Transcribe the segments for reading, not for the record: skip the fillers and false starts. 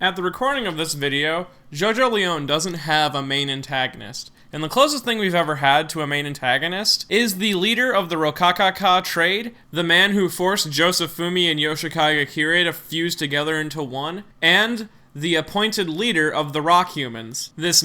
At the recording of this video, JoJo Leon doesn't have a main antagonist, and the closest thing we've ever had to a main antagonist is the leader of the Rokakaka trade, the man who forced Josefumi and Yoshikage Kire to fuse together into one, and the appointed leader of the Rock Humans. This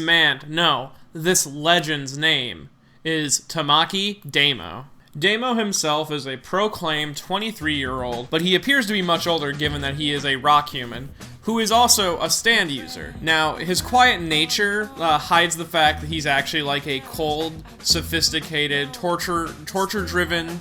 legend's name is Tamaki Damo. Damo himself is a proclaimed 23-year-old, but he appears to be much older given that he is a rock human, who is also a stand user. Now, his quiet nature hides the fact that he's actually like a cold, sophisticated, torture-driven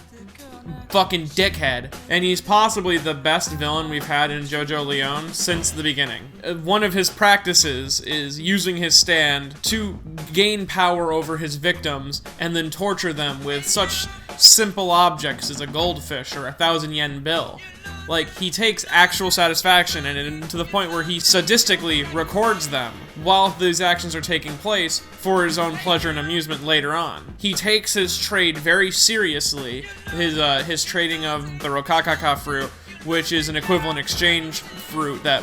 fucking dickhead, and he's possibly the best villain we've had in JoJo Leon since the beginning. One of his practices is using his stand to gain power over his victims and then torture them with such simple objects as a goldfish or a 1,000-yen bill. Like, he takes actual satisfaction and to the point where he sadistically records them while these actions are taking place for his own pleasure and amusement later on. He takes his trade very seriously, his trading of the Rokakaka fruit, which is an equivalent exchange fruit that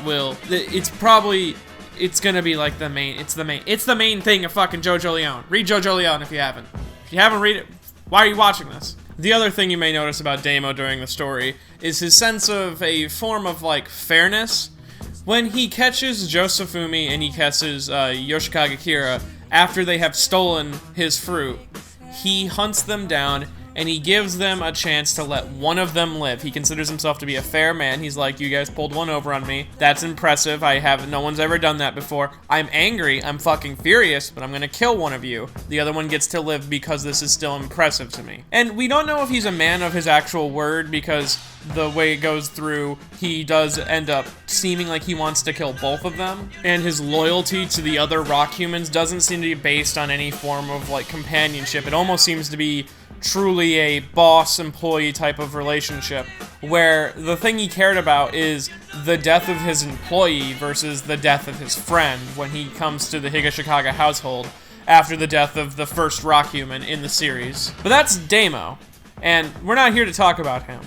it's gonna be like it's the main thing of fucking JoJo Leon. Read JoJo Leon if you haven't. If you haven't read it, why are you watching this? The other thing you may notice about Damo during the story is his sense of a form of, like, fairness. When he catches Josefumi and he catches Yoshikage Kire after they have stolen his fruit, he hunts them down and he gives them a chance to let one of them live. He considers himself to be a fair man. He's like, you guys pulled one over on me. That's impressive. No one's ever done that before. I'm angry. I'm fucking furious, but I'm gonna kill one of you. The other one gets to live because this is still impressive to me. And we don't know if he's a man of his actual word because the way it goes through, he does end up seeming like he wants to kill both of them. And his loyalty to the other rock humans doesn't seem to be based on any form of, like, companionship. It almost seems to be truly a boss-employee type of relationship, where the thing he cared about is the death of his employee versus the death of his friend when he comes to the Higashikage household after the death of the first rock human in the series. But that's Damo, and we're not here to talk about him.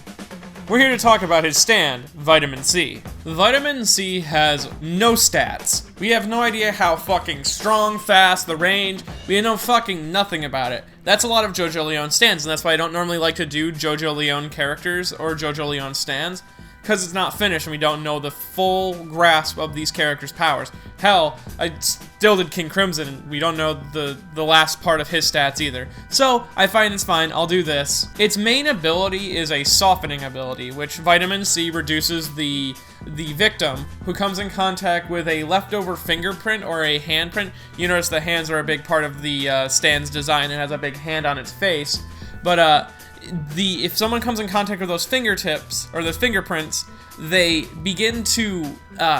We're here to talk about his stand, Vitamin C. Vitamin C has no stats. We have no idea how fucking strong, fast, the range. We know fucking nothing about it. That's a lot of JoJo Leon stands, and that's why I don't normally like to do JoJo Leon characters or JoJo Leon stands, because it's not finished and we don't know the full grasp of these characters' powers. Hell, I still did King Crimson, and we don't know the last part of his stats either. So, I find it's fine, I'll do this. Its main ability is a softening ability, which Vitamin C reduces the victim who comes in contact with a leftover fingerprint or a handprint. You notice the hands are a big part of the stand's design. It has a big hand on its face. But if someone comes in contact with those fingertips or those fingerprints, they begin to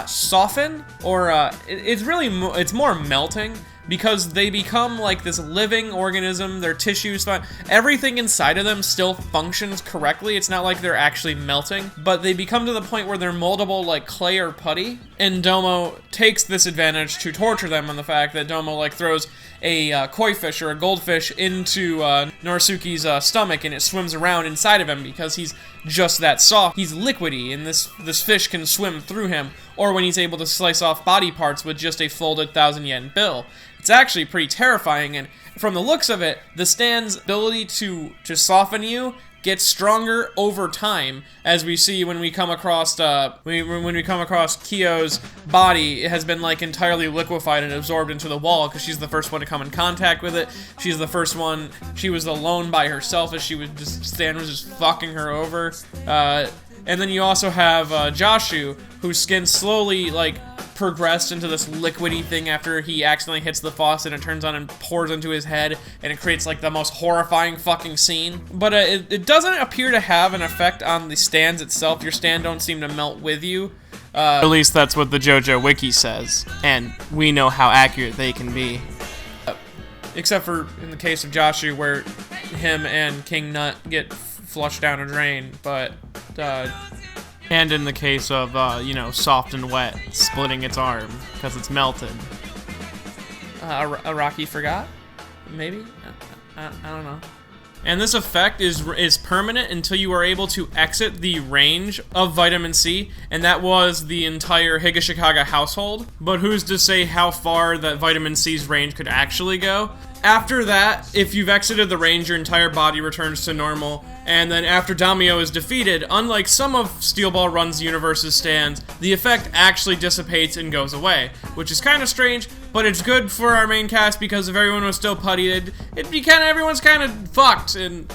soften, or it's more melting, because they become like this living organism. Their tissues, everything inside of them still functions correctly. It's not like they're actually melting, but they become to the point where they're moldable like clay or putty. And Damo takes this advantage to torture them on the fact that Damo like throws a koi fish or a goldfish into Norisuke's stomach, and it swims around inside of him because he's just that soft. He's liquidy, and this fish can swim through him, or when he's able to slice off body parts with just a folded 1,000-yen bill. It's actually pretty terrifying, and from the looks of it, the stand's ability to soften you gets stronger over time, as we see when we come across when we come across Kyo's body. It has been like entirely liquefied and absorbed into the wall because she's the first one to come in contact with it. She's the first one. She was alone by herself as Stan was just fucking her over. And then you also have Joshu, whose skin slowly like progressed into this liquidy thing after he accidentally hits the faucet and it turns on and pours into his head, and it creates like the most horrifying fucking scene. But it doesn't appear to have an effect on the stands itself. Your stand don't seem to melt with you. At least that's what the JoJo Wiki says, and we know how accurate they can be. Except for in the case of Joshu, where him and King Nut get flushed down a drain, but and in the case of, Soft and Wet splitting its arm because it's melted. A Rocky forgot? Maybe? I don't know. And this effect is permanent until you are able to exit the range of vitamin C, and that was the entire Higashikaga household. But who's to say how far that vitamin C's range could actually go? After that, if you've exited the range, your entire body returns to normal, and then after Daimyo is defeated, unlike some of Steel Ball Run's universe's stands, the effect actually dissipates and goes away, which is kind of strange, but it's good for our main cast because if everyone was still putty, it'd be everyone's kind of fucked, and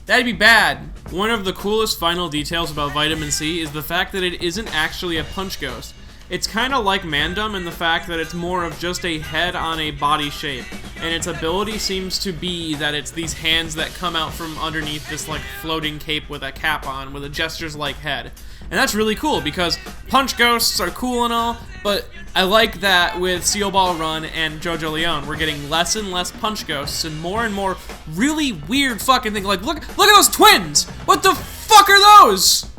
that'd be bad. One of the coolest final details about Vitamin C is the fact that it isn't actually a punch ghost. It's kind of like Mandem in the fact that it's more of just a head on a body shape, and its ability seems to be that it's these hands that come out from underneath this like floating cape with a cap on, with a gestures-like head. And that's really cool because punch ghosts are cool and all, but I like that with Steel Ball Run and JoJo Leon, we're getting less and less punch ghosts and more really weird fucking things. Like, look at those twins! What the fuck are those?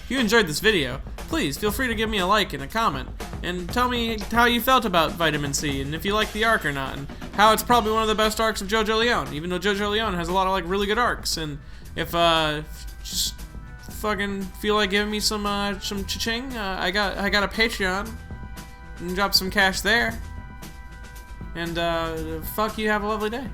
If you enjoyed this video, please feel free to give me a like and a comment, and tell me how you felt about Vitamin C, and if you like the arc or not, and how it's probably one of the best arcs of JoJo Leon, even though JoJo Leon has a lot of like really good arcs. And if just fucking feel like giving me some cha-ching, I got a Patreon. You can drop some cash there. And fuck you, have a lovely day.